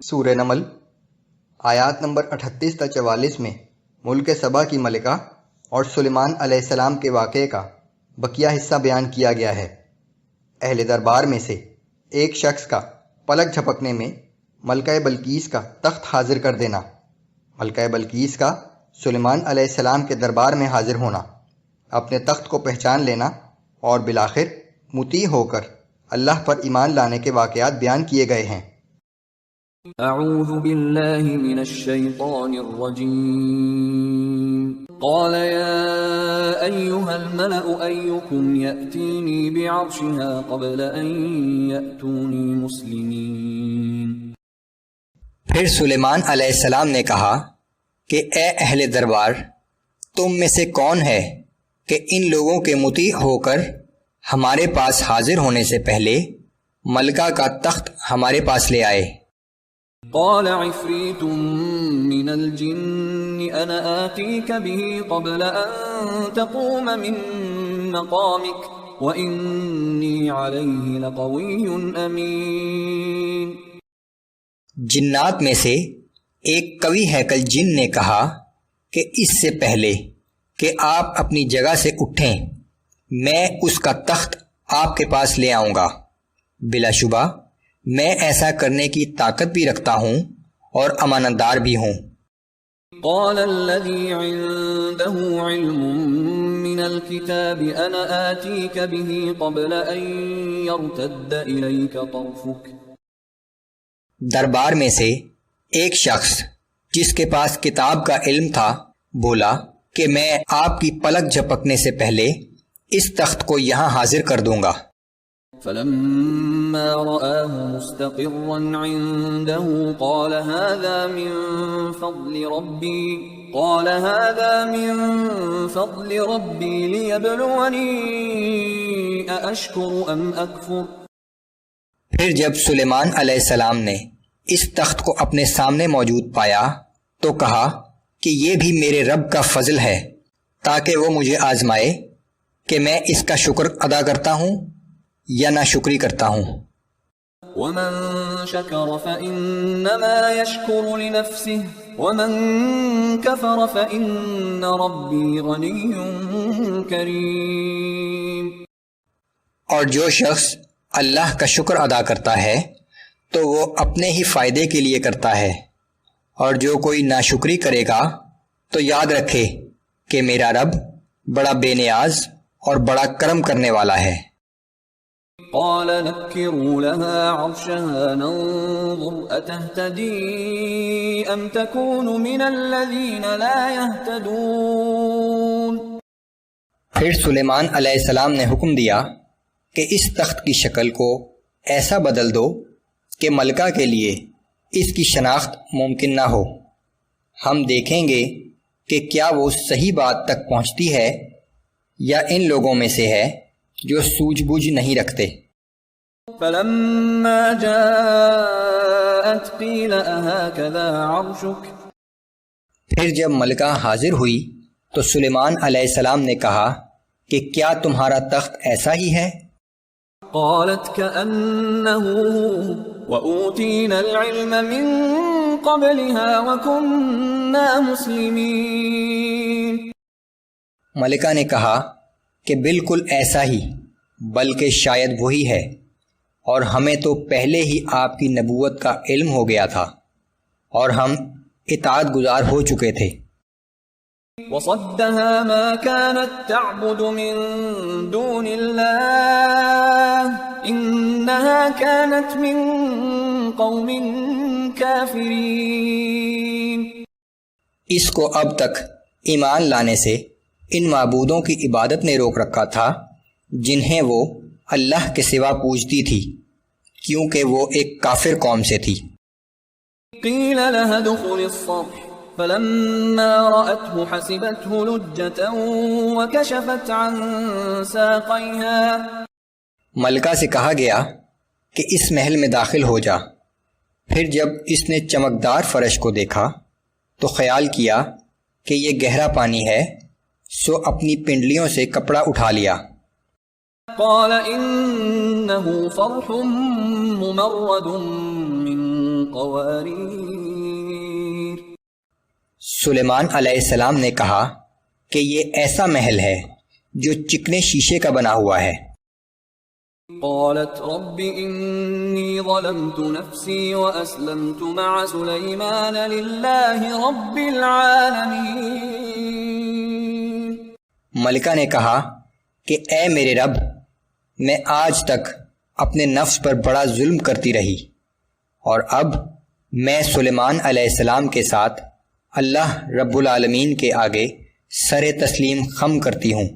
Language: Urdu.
سورہ نمل آیات نمبر 38 تا 44 میں ملک سبا کی ملکہ اور سلیمان علیہ السلام کے واقعے کا بقیہ حصہ بیان کیا گیا ہے۔ اہل دربار میں سے ایک شخص کا پلک جھپکنے میں ملکہ بلقیس کا تخت حاضر کر دینا، ملکہ بلقیس کا سلیمان علیہ السلام کے دربار میں حاضر ہونا، اپنے تخت کو پہچان لینا اور بالآخر مطیع ہو کر اللہ پر ایمان لانے کے واقعات بیان کیے گئے ہیں۔ اعوذ باللہ من الشیطان الرجیم قال یا ایہا الملأ ایکم یأتینی بعرشها قبل ان یأتونی مسلمین۔ پھر سلیمان علیہ السلام نے کہا کہ اے اہل دربار، تم میں سے کون ہے کہ ان لوگوں کے مطیع ہو کر ہمارے پاس حاضر ہونے سے پہلے ملکہ کا تخت ہمارے پاس لے آئے؟ قال عفریت من الجن انا آتیک به قبل ان تقوم من مقامک وانی علیہ لقوی امین۔ جنات میں سے ایک قوی ہیکل جن نے کہا کہ اس سے پہلے کہ آپ اپنی جگہ سے اٹھیں میں اس کا تخت آپ کے پاس لے آؤں گا، بلا شبہ میں ایسا کرنے کی طاقت بھی رکھتا ہوں اور امانت دار بھی ہوں۔ قال الذي عنده علم من الكتاب انا آتيك به قبل ان يرتد اليك طرفك۔ دربار میں سے ایک شخص جس کے پاس کتاب کا علم تھا بولا کہ میں آپ کی پلک جھپکنے سے پہلے اس تخت کو یہاں حاضر کر دوں گا۔ فلما رآه مستقرا عنده قال هذا من فضل ربي ليبلوني أأشكر أم أكفر۔ پھر جب سلیمان علیہ السلام نے اس تخت کو اپنے سامنے موجود پایا تو کہا کہ یہ بھی میرے رب کا فضل ہے تاکہ وہ مجھے آزمائے کہ میں اس کا شکر ادا کرتا ہوں یا ناشکری کرتا ہوں۔ ومن شكر فإنما يشكر لنفسه ومن كفر فإن ربي غني كريم۔ اور جو شخص اللہ کا شکر ادا کرتا ہے تو وہ اپنے ہی فائدے کے لیے کرتا ہے، اور جو کوئی ناشکری کرے گا تو یاد رکھے کہ میرا رب بڑا بے نیاز اور بڑا کرم کرنے والا ہے۔ قال نكروا لها عرشها ننظر أتهتدي أم تكون من الذين لا يهتدون۔ پھر سلیمان علیہ السلام نے حکم دیا کہ اس تخت کی شکل کو ایسا بدل دو کہ ملکہ کے لیے اس کی شناخت ممکن نہ ہو، ہم دیکھیں گے کہ کیا وہ صحیح بات تک پہنچتی ہے یا ان لوگوں میں سے ہے جو سوجھ بوجھ نہیں رکھتے۔ فلما جاءت قیل اہکذا عرشک۔ پھر جب ملکہ حاضر ہوئی تو سلیمان علیہ السلام نے کہا کہ کیا تمہارا تخت ایسا ہی ہے؟ قالت كأنه وأوتينا العلم من قبلها وكنا مسلمين۔ ملکہ نے کہا کہ بالکل ایسا ہی، بلکہ شاید وہی ہے، اور ہمیں تو پہلے ہی آپ کی نبوت کا علم ہو گیا تھا اور ہم اطاعت گزار ہو چکے تھے۔ وصدها ما كانت تعبد من دون الله إنها كانت من قوم كافرين۔ اس کو اب تک ایمان لانے سے ان معبودوں کی عبادت نے روک رکھا تھا جنہیں وہ اللہ کے سوا پوجتی تھی، کیونکہ وہ ایک کافر قوم سے تھی۔ قیل لها ادخل الصرح فلما رأته حسبته لجة وكشفت عن ساقيها۔ ملکہ سے کہا گیا کہ اس محل میں داخل ہو جا۔ پھر جب اس نے چمکدار فرش کو دیکھا تو خیال کیا کہ یہ گہرا پانی ہے، سو اپنی پنڈلیوں سے کپڑا اٹھا لیا۔ قال انه فرح ممرد من قوارير. سلیمان علیہ السلام نے کہا کہ یہ ایسا محل ہے جو چکنے شیشے کا بنا ہوا ہے. قالت رب إني ظلمت نفسي وأسلمت مع سليمان لله رب العالمين. ملکہ نے کہا کہ اے میرے رب، میں آج تک اپنے نفس پر بڑا ظلم کرتی رہی، اور اب میں سلیمان علیہ السلام کے ساتھ اللہ رب العالمین کے آگے سر تسلیم خم کرتی ہوں.